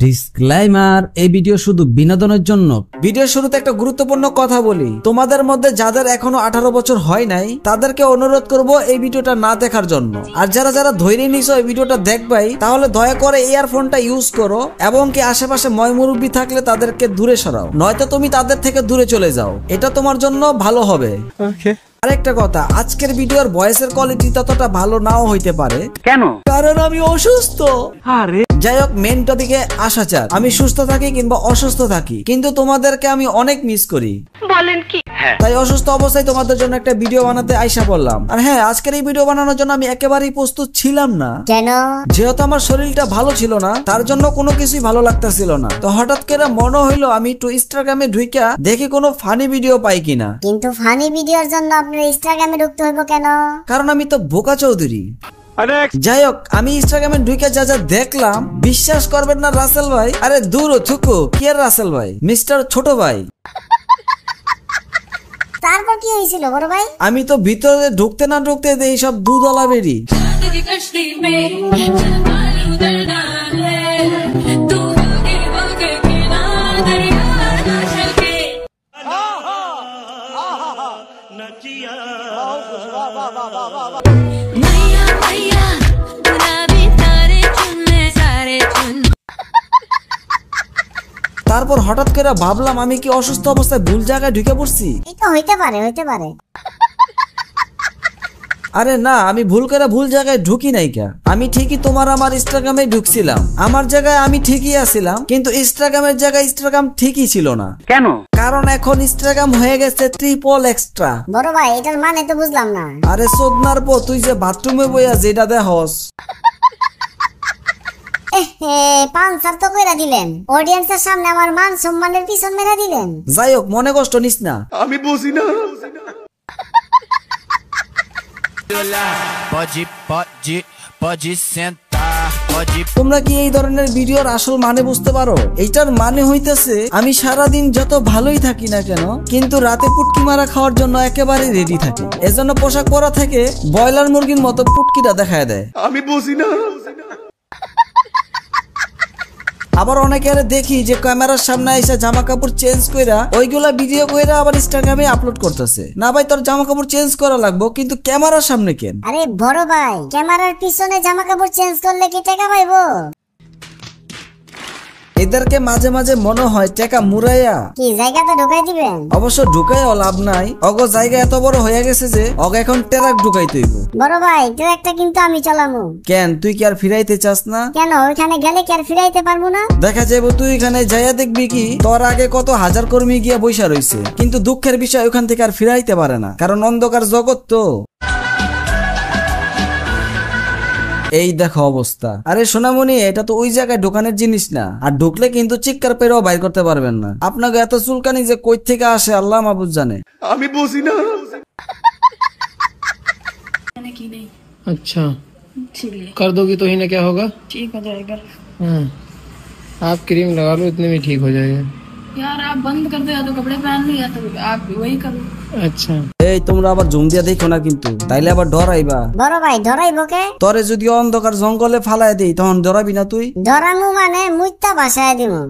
Disclaimer, এই video শুধু বিনোদনের জন্য। ভিডিওর শুরুতে একটা গুরুত্বপূর্ণ কথা বলি, তোমাদের মধ্যে যাদের এখনো 18 বছর হয় নাই তাদেরকে অনুরোধ করব এই ভিডিওটা না দেখার জন্য। আর যারা যারা ধৈর্য নিছো এই ভিডিওটা দেখবাই, তাহলে দয়া করে ইয়ারফোনটা ইউজ করো এবং কি আশেপাশে ময়মুরব্বী থাকলে তাদেরকে দূরে সরাও, নয়তো তুমি তাদের থেকে দূরে চলে যাও, এটা তোমার জন্য ভালো হবে। ওকে। আরেকটা কথা, আজকের ভিডিওর ভয়েসের কোয়ালিটি ততটা ভালো নাও হইতে পারে। কেন? কারণ আমি অসুস্থ। আরে যাই হোক, মেন টপিকে আসা যাক। আমি সুস্থ থাকি কিংবা অসুস্থ থাকি, কিন্তু তোমাদেরকে আমি অনেক মিস করি। বলেন কি? তাই অসুস্থ অবস্থায় তোমাদের জন্য একটা ভিডিও বানাতে আইসা বললাম। আর হ্যাঁ, আজকের এই ভিডিও বানানোর জন্য আমি একেবারেই প্রস্তুত ছিলাম না। কেন? যেহেতু আমার শরীরটা ভালো ছিল না, তার জন্য কোনো কিছুই ভালো লাগতেছিল না। তো হঠাৎ করে মনে হইলো আমি একটু ইনস্টাগ্রামে ঢুইকা দেখি কোনো ফানি ভিডিও পাই কিনা। কিন্তু ফানি ভিডিওর জন্য আপনার ইনস্টাগ্রামে ঢুকতে হইব কেন? কারণ আমি তো বোকা চৌধুরী। যাই হোক, আমি ইনস্টাগ্রামে ঢুকে যা যা দেখলাম, বিশ্বাস করবেন না রাসেল ভাই। আরে দূর থুকু, কি আর রাসেল ভাই, মিস্টার ছোট ভাই। তারপর কি হয়েছিল বড় ভাই? আমি তো ভিতরে ঢুকতে না ঢুকতে এই সব দুধওয়ালা বেরি। তারপর হঠাৎ করে ভাবলাম আমি কি অসুস্থ অবস্থায় ভুল জায়গায় ঢুকে পড়ছি? এটা হইতে পারে, হইতে পারে। আরে না, আমি ভুল করে ভুল জায়গায় ঢুকি নাই কা। আমি ঠিকই তোমার আমার ইনস্টাগ্রামে ঢুকছিলাম, আমার জায়গায় আমি ঠিকই আছিলাম, কিন্তু ইনস্টাগ্রামের জায়গায় ইনস্টাগ্রাম ঠিকই ছিল না। কেন? কারণ এখন ইনস্টাগ্রাম হয়ে গেছে ট্রিপল এক্সট্রা। বড় ভাই, এটার মানে তো বুঝলাম না। আরে সোদনার পো, তুই যে বাথরুমে বইয়া যেটা দেহস। পাঁচবার তো কইরা দিলেন, অডিয়েন্সের সামনে আমার মান সম্মানের পিছন মেরা দিলেন। যাই হোক, মনে কষ্ট নিস না। আমি বুঝি না। তোমরা কি এই ধরনের ভিডিওর আসল মানে বুঝতে পারো? এইটার মানে হইতেছে আমি সারাদিন যত ভালোই থাকি না কেন, কিন্তু রাতে পুটকি মারা খাওয়ার জন্য একেবারে রেডি থাকি। এজন্য পোশাক পরা থেকে ব্রয়লার মুরগির মতো পুটকিটা দেখায় দেয়। আমি বুঝি না। আবার অনেকের দেখি যে ক্যামেরার সামনে এসে জামা কাপড় চেঞ্জ কইরা ওইগুলা ভিডিও কইরা আবার ইনস্টাগ্রামে আপলোড করতেছে। না ভাই, তোর জামা কাপড় চেঞ্জ করা লাগবে, কিন্তু ক্যামেরার সামনে কেন? আরে বড় ভাই, ক্যামেরার পিছনে জামা কাপড় চেঞ্জ করলে কি টাকা পাইবো? এদেরকে মাঝে মাঝে মনে হয় টাকা মুরাইয়া কি জায়গাতে ঢুকাই দিবেন। অবশ্য ঢুকাইও লাভ নাই, অগ জায়গা এত বড় হয়ে গেছে যে অগ এখন ট্রাক ঢুকাইতে হইব। বড় ভাই, ট্রাকটা কিন্তু আমি চালামু। কেন, তুই কি আর ফিরাইতে চাস না? কেন, ওইখানে গেলে কি আর ফিরাইতে পারবো না? দেখা যাবে তুই এখানে যাইয়া দেখবি কি তোর আগে কত হাজার কর্মী গিয়া বইসা রইছে, কিন্তু দুঃখের বিষয় ওখান থেকে আর ফিরাইতে পারে না, কারণ অন্ধকার জগৎ তো। এই দেখো অবস্থা। আরে সোনামণি, এটা তো ওই জায়গায় দোকানের জিনিস না, আর ঢুকলে কিন্তু চিৎকার পেরেও বাইর করতে পারবেন না। আপনাকে এত চুলকানি যে কই থেকে আসে আল্লাহ মাহবুব জানে। আমি বুঝি না। अच्छा, कर दोगी तो ही ना क्या होगा? ठीक हो जाएगा। आप क्रीम लगा लो, इतने में ठीक हो जाएगा। यार आप बंद कर दो, या तो कपड़े पहन लो या तो आप वही करो। अच्छा, এই তোমরা আবার জুম দিয়া দেখো না কিন্তু, তাইলে আবার ডরাইবা। বড় ভাই, ধরাইবো কে? তোরে যদি অন্ধকার জঙ্গলে ফালাই দেই তখন ডরাবি না তুই? ধরামু মানে মুইতা ভাষায় দিমু।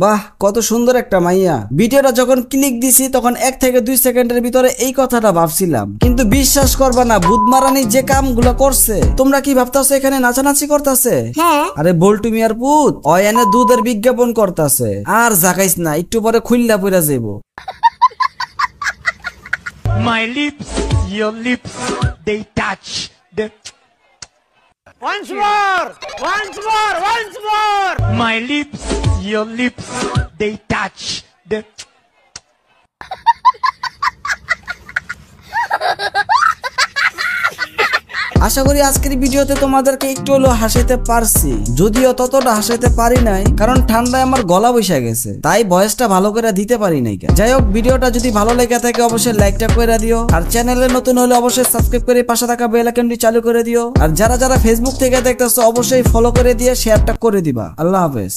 বাহ, কত সুন্দর একটা মাইয়া। ভিডিওটা যখন ক্লিক দিছি তখন 1 থেকে 2 সেকেন্ডের ভিতরে এই কথাটা ভাবছিলাম, কিন্তু বিশ্বাস করবা না, বুধমারানি যে কামগুলো করছে। তোমরা কি ভাবতাছো এখানে নাচানাচি করতেছে? হ্যাঁ। আরে বল্টু মিয়ার পুত অয়ানে দুধের বিজ্ঞাপন করতেছে। আর জাগাইস না, একটু পরে খুললা পইরা যাইবো। My lips, your lips, they touch the. Once more, once more, once more. My lips, your lips, they touch the. আশা করি আজকের ভিডিওতে তোমাদেরকে একটু হলেও হাসাইতে পারছি, যদিও ততটা হাসাইতে পারি নাই, কারণ ঠান্ডায় আমার গলা বসে গেছে, তাই ভয়েসটা ভালো করে দিতে পারি নাই। যাই হোক, ভিডিওটা যদি ভালো লেগে থাকে অবশ্যই লাইকটা করে দিও, আর চ্যানেলে নতুন হলে অবশ্যই সাবস্ক্রাইব করে পাশে থাকা বেল আইকনটি চালু করে দিও, আর যারা যারা ফেসবুক থেকে দেখতেছো অবশ্যই ফলো করে দিয়ে শেয়ারটা করে দিবা। আল্লাহ হাফেজ।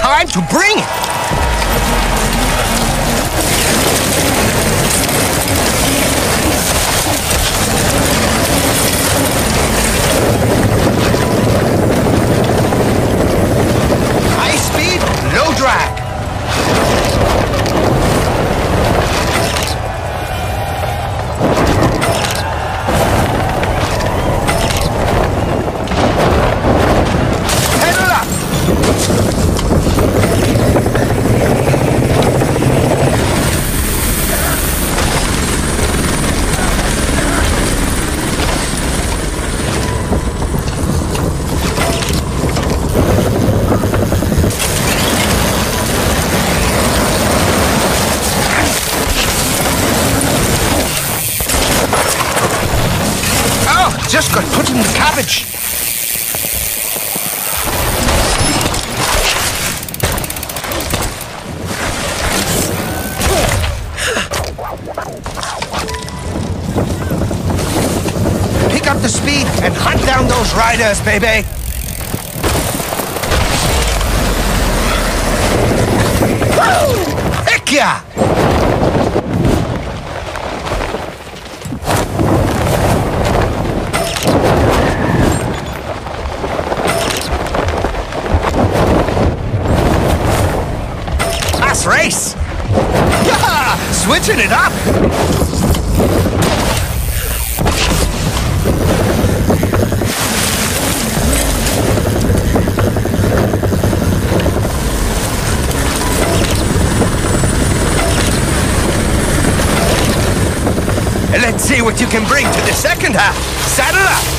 time to bring it. High speed, low drag. Pedal up. Oh, just got put in the cabbage. Pick up the speed and hunt down those riders, baby. Heck yeah! Class race! Yeah! Switching it up! Let's see what you can bring to the second half. Saddle up!